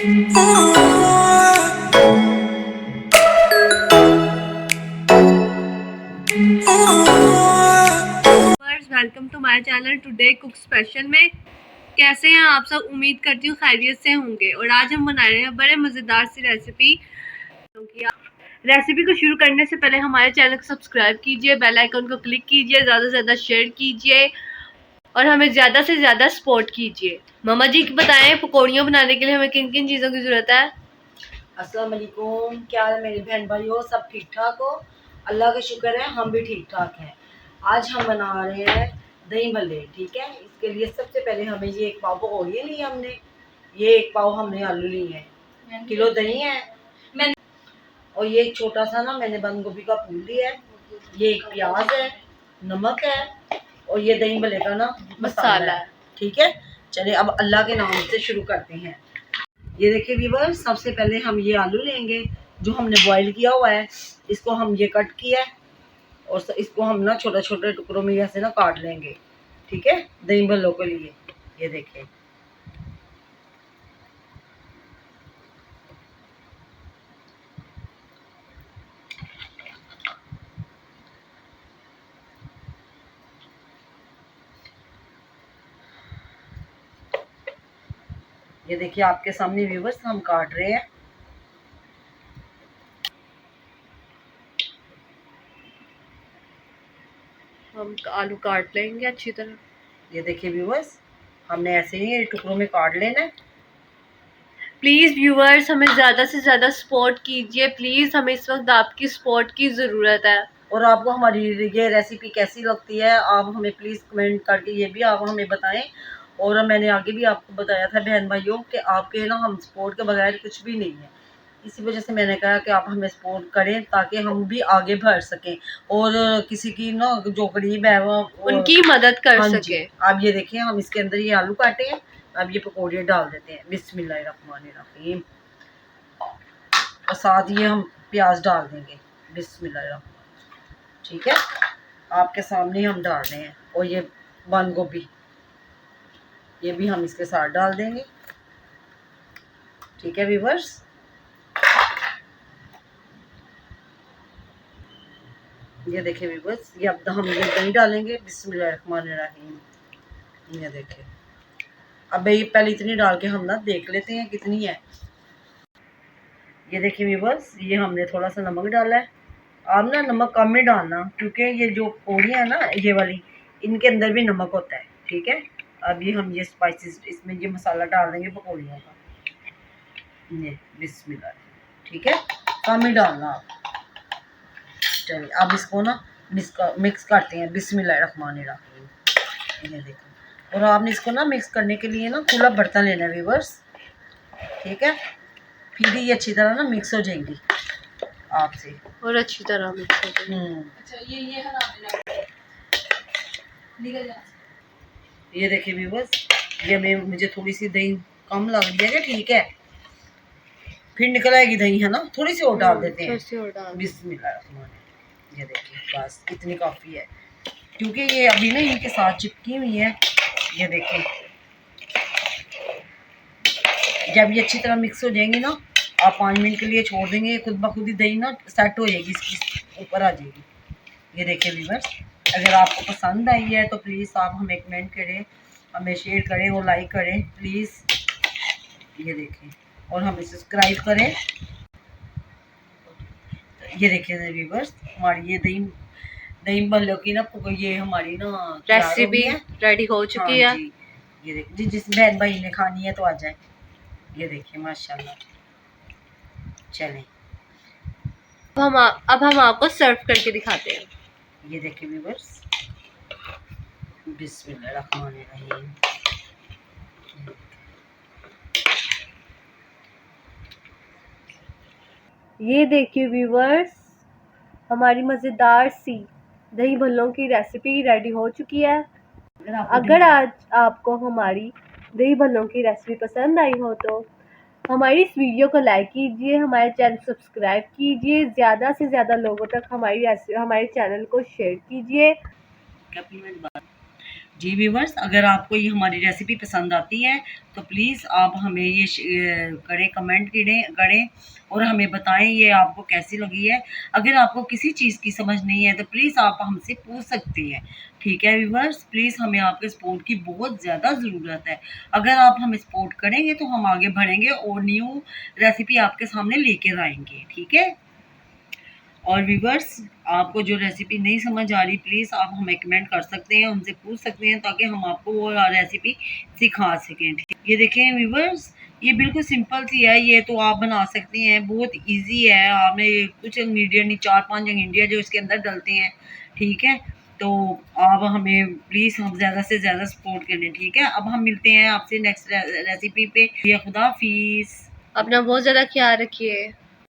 Welcome to my channel today cook special में। कैसे हैं आप सब? उम्मीद करती हूँ खैरियत से होंगे। और आज हम बना रहे हैं बड़े मज़ेदार सी रेसिपी को शुरू करने से पहले हमारे चैनल को सब्सक्राइब कीजिए, बेल आइकन को क्लिक कीजिए, ज़्यादा से ज़्यादा शेयर कीजिए और हमें ज़्यादा से ज़्यादा सपोर्ट कीजिए। मामा जी बताएं, पकौड़ियाँ बनाने के लिए हमें किन किन चीज़ों की ज़रूरत है? अस्सलाम वालेकुम, क्या है मेरी बहन भाई हो? सब ठीक ठाक हो? अल्लाह का शुक्र है, हम भी ठीक ठाक हैं। आज हम बना रहे हैं दही भल्ले। ठीक है, इसके लिए सबसे पहले हमें ये एक पाव पकौड़ियाँ ली हमने, ये एक पाव हमने आलू लिए हैं, किलो दही है और ये एक छोटा सा ना मैंने बंद गोभी का फूल लिया है, ये एक प्याज है, नमक है और ये दही भल्ले का ना मसाला है। ठीक है, चलिए अब अल्लाह के नाम से शुरू करते हैं। ये देखिए व्यूअर्स, सबसे पहले हम ये आलू लेंगे जो हमने बॉईल किया हुआ है, इसको हम ये कट किया है और इसको हम ना छोटे छोटे टुकड़ों में ऐसे ना काट लेंगे। ठीक है, दही भल्लों के लिए। ये देखिए ये देखिए आपके सामने व्यूअर्स हम काट रहे हैं। हम आलू काट लेंगे अच्छी तरह। ये देखिए व्यूअर्स, हमने ऐसे ही टुकड़ों में काट लेना है। प्लीज़ व्यूअर्स हमें ज़्यादा से ज़्यादा सपोर्ट कीजिए। प्लीज़ हमें इस वक्त आपकी सपोर्ट की ज़रूरत है। और आपको हमारी ये रेसिपी कैसी लगती है आप हमें प्लीज़ कमेंट करके ये भी आप हमें बताएं। और मैंने आगे भी आपको बताया था बहन भाइयों कि आपके ना हम सपोर्ट के बगैर कुछ भी नहीं है, इसी वजह से मैंने कहा कि आप हमें सपोर्ट करें ताकि हम भी आगे बढ़ सकें और किसी की ना जो गरीब है वो उनकी मदद कर सके। आप ये देखिए हम इसके अंदर ये आलू काटे हैं, अब ये पकौड़े डाल देते हैं। बिस्मिल्लाहिर्रहमानिर्रहीम। और साथ ये हम प्याज डाल देंगे। बिस्मिल्लाहिर्रहमानिर्रहीम। ठीक है, आपके सामने हम डाल रहे हैं। और ये बंद गोभी ये भी हम इसके साथ डाल देंगे। ठीक है व्यूअर्स, ये देखिए व्यूअर्स, ये अब हम ये दही डालेंगे। बिस्मिल्लाहिर्रहमानिर्रहीम। ये देखिए, अब ये पहले इतनी डाल के हम ना देख लेते हैं कितनी है। ये देखिए व्यूअर्स, ये हमने थोड़ा सा नमक डाला है। आप ना नमक कम ही डालना क्योंकि ये जो पकौड़ियाँ है ना ये वाली, इनके अंदर भी नमक होता है। ठीक है, अब ये हम ये स्पाइसेस इसमें ये मसाला डाल देंगे पकौड़ियों का। ये बिस्मिल्लाह। ठीक है, कम ही डालना आप। चलिए अब इसको ना मिक्स करते हैं। बिस्मिल्लाहिर्रहमानिर्रहीम। ये देखो, और आपने इसको ना मिक्स करने के लिए ना खुला बर्तन लेना है व्यूअर्स। ठीक है, फिर ये अच्छी तरह ना मिक्स हो जाएंगी आपसे और अच्छी तरह मिक्स हो जाएगी। अच्छा ये देखिए व्यूअर्स, ये मुझे थोड़ी सी दही कम लग रही है क्या? ठीक है, फिर निकल आएगी दही है ना, थोड़ी सी और डाल देते हैं। बिस्मिल्लाह। ये देखिए बस इतनी काफ़ी है क्योंकि ये अभी ना इनके साथ चिपकी हुई है। ये देखिए, जब ये अच्छी तरह मिक्स हो जाएंगी ना, आप 5 मिनट के लिए छोड़ देंगे, खुद ब खुद ही दही ना सेट हो जाएगी, इसकी ऊपर आ जाएगी। ये देखिए व्यूअर्स, अगर आपको पसंद आई है तो प्लीज़ आप हमें कमेंट करें, हमें शेयर करें और लाइक करें प्लीज़। ये देखें, और हमें सब्सक्राइब करें। ये देखिए व्यूअर्स, हमारी ये दही भल्लों की ना ये हमारी ना रेसिपी रेडी हो चुकी है। ये देखिए, जिस बहन भाई ने खानी है तो आ जाए। ये देखिए माशाल्लाह। चलें अब हम आपको सर्व करके दिखाते हैं। ये देखिए व्यूअर्स, बिस्मिल्लाहिर्रहमानिर्रहीम। ये देखिए व्यूअर्स, हमारी मज़ेदार सी दही भल्लों की रेसिपी रेडी हो चुकी है। अगर आज आपको हमारी दही भल्लों की रेसिपी पसंद आई हो तो हमारी इस वीडियो को लाइक कीजिए, हमारे चैनल सब्सक्राइब कीजिए, ज़्यादा से ज़्यादा लोगों तक हमारे चैनल को शेयर कीजिए। जी व्यूवर्स, अगर आपको ये हमारी रेसिपी पसंद आती है तो प्लीज़ आप हमें ये करें, कमेंट करें और हमें बताएं ये आपको कैसी लगी है। अगर आपको किसी चीज़ की समझ नहीं है तो प्लीज़ आप हमसे पूछ सकती हैं। ठीक है व्यूवर्स, प्लीज़ हमें आपके सपोर्ट की बहुत ज़्यादा ज़रूरत है। अगर आप हमें सपोर्ट करेंगे तो हम आगे बढ़ेंगे और न्यू रेसिपी आपके सामने लेकर आएंगे। ठीक है। और व्यूवर्स, आपको जो रेसिपी नहीं समझ आ रही प्लीज़ आप हमें कमेंट कर सकते हैं, हमसे पूछ सकते हैं ताकि हम आपको वो रेसिपी सिखा सकें। ठीक, ये देखें व्यूवर्स, ये बिल्कुल सिंपल सी है, ये तो आप बना सकते हैं, बहुत इजी है। आपने कुछ इंग्रेडिएंट नहीं, 4-5 इंग्रेडिएंट जो इसके अंदर डलते हैं। ठीक है, तो आप हमें प्लीज़ हम ज़्यादा से ज़्यादा सपोर्ट करें। ठीक है, अब हम मिलते हैं आपसे नेक्स्ट रेसिपी पे। खुदा हाफिज़। अपना बहुत ज़्यादा ख्याल रखिए।